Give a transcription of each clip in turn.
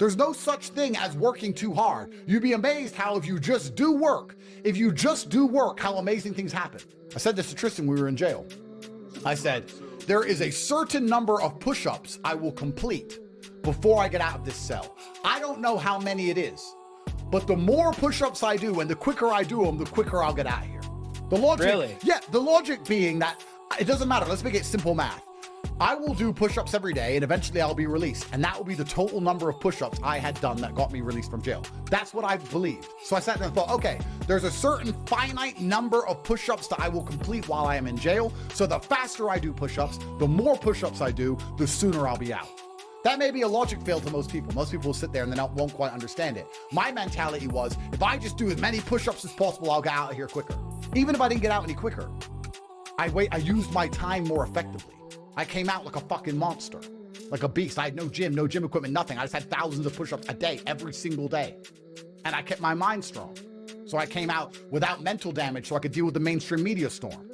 There's no such thing as working too hard. You'd be amazed how if you just do work, how amazing things happen. I said this to Tristan when we were in jail. I said, there is a certain number of push-ups I will complete before I get out of this cell. I don't know how many it is, but the more push-ups I do and the quicker I do them, the quicker I'll get out of here. The logic, really? Yeah, the logic being that it doesn't matter. Let's make it simple math. I will do push-ups every day and eventually I'll be released. And that will be the total number of push-ups I had done that got me released from jail. That's what I believed. So I sat there and thought, okay, there's a certain finite number of push-ups that I will complete while I am in jail. So the faster I do push-ups, the more push-ups I do, the sooner I'll be out. That may be a logic fail to most people. Most people will sit there and they won't quite understand it. My mentality was, if I just do as many push-ups as possible, I'll get out of here quicker. Even if I didn't get out any quicker, I used my time more effectively. I came out like a fucking monster, like a beast. I had no gym equipment, nothing. I just had thousands of push-ups a day, every single day. And I kept my mind strong. So I came out without mental damage so I could deal with the mainstream media storm.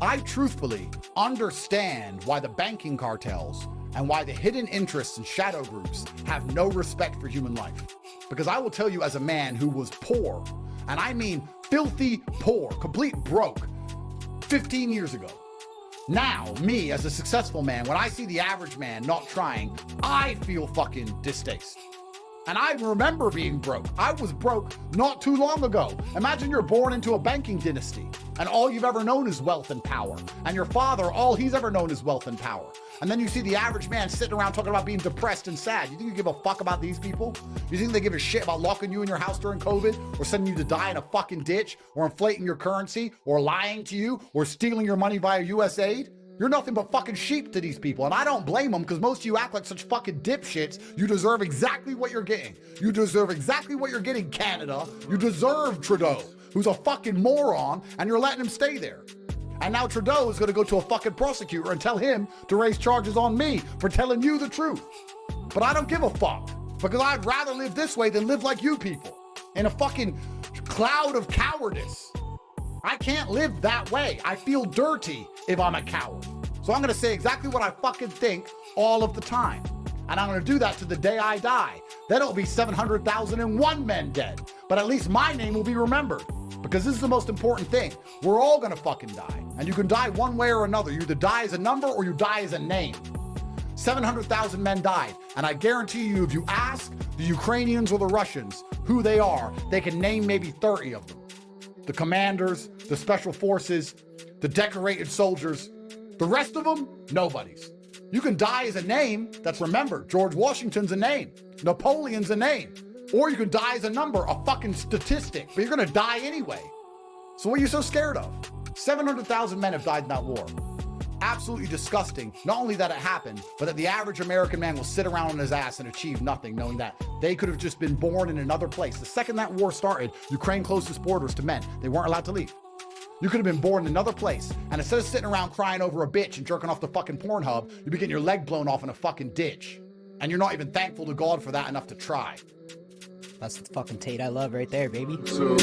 I truthfully understand why the banking cartels and why the hidden interests and shadow groups have no respect for human life. Because I will tell you, as a man who was poor, and I mean filthy poor, complete broke, 15 years ago. Now, me as a successful man, when I see the average man not trying, I feel fucking distaste. And I remember being broke. I was broke not too long ago. Imagine you're born into a banking dynasty and all you've ever known is wealth and power. And your father, all he's ever known is wealth and power. And then you see the average man sitting around talking about being depressed and sad. You think you give a fuck about these people? You think they give a shit about locking you in your house during COVID, or sending you to die in a fucking ditch, or inflating your currency, or lying to you, or stealing your money via US aid? You're nothing but fucking sheep to these people. And I don't blame them, because most of you act like such fucking dipshits. You deserve exactly what you're getting. You deserve exactly what you're getting, Canada. You deserve Trudeau, who's a fucking moron, and you're letting him stay there. And now Trudeau is going to go to a fucking prosecutor and tell him to raise charges on me for telling you the truth. But I don't give a fuck, because I'd rather live this way than live like you people in a fucking cloud of cowardice. I can't live that way. I feel dirty if I'm a coward. So I'm going to say exactly what I fucking think all of the time. And I'm going to do that to the day I die. Then it'll be 700,001 men dead. But at least my name will be remembered. Because this is the most important thing. We're all gonna fucking die. And you can die one way or another. You either die as a number or you die as a name. 700,000 men died. And I guarantee you, if you ask the Ukrainians or the Russians who they are, they can name maybe 30 of them. The commanders, the special forces, the decorated soldiers. The rest of them, nobody's. You can die as a name that's remembered. George Washington's a name. Napoleon's a name. Or you can die as a number, a fucking statistic, but you're gonna die anyway. So what are you so scared of? 700,000 men have died in that war. Absolutely disgusting. Not only that it happened, but that the average American man will sit around on his ass and achieve nothing, knowing that they could have just been born in another place. The second that war started, Ukraine closed its borders to men. They weren't allowed to leave. You could have been born in another place, and instead of sitting around crying over a bitch and jerking off the fucking Pornhub, you'd be getting your leg blown off in a fucking ditch. And you're not even thankful to God for that enough to try. That's the fucking Tate I love right there, baby. So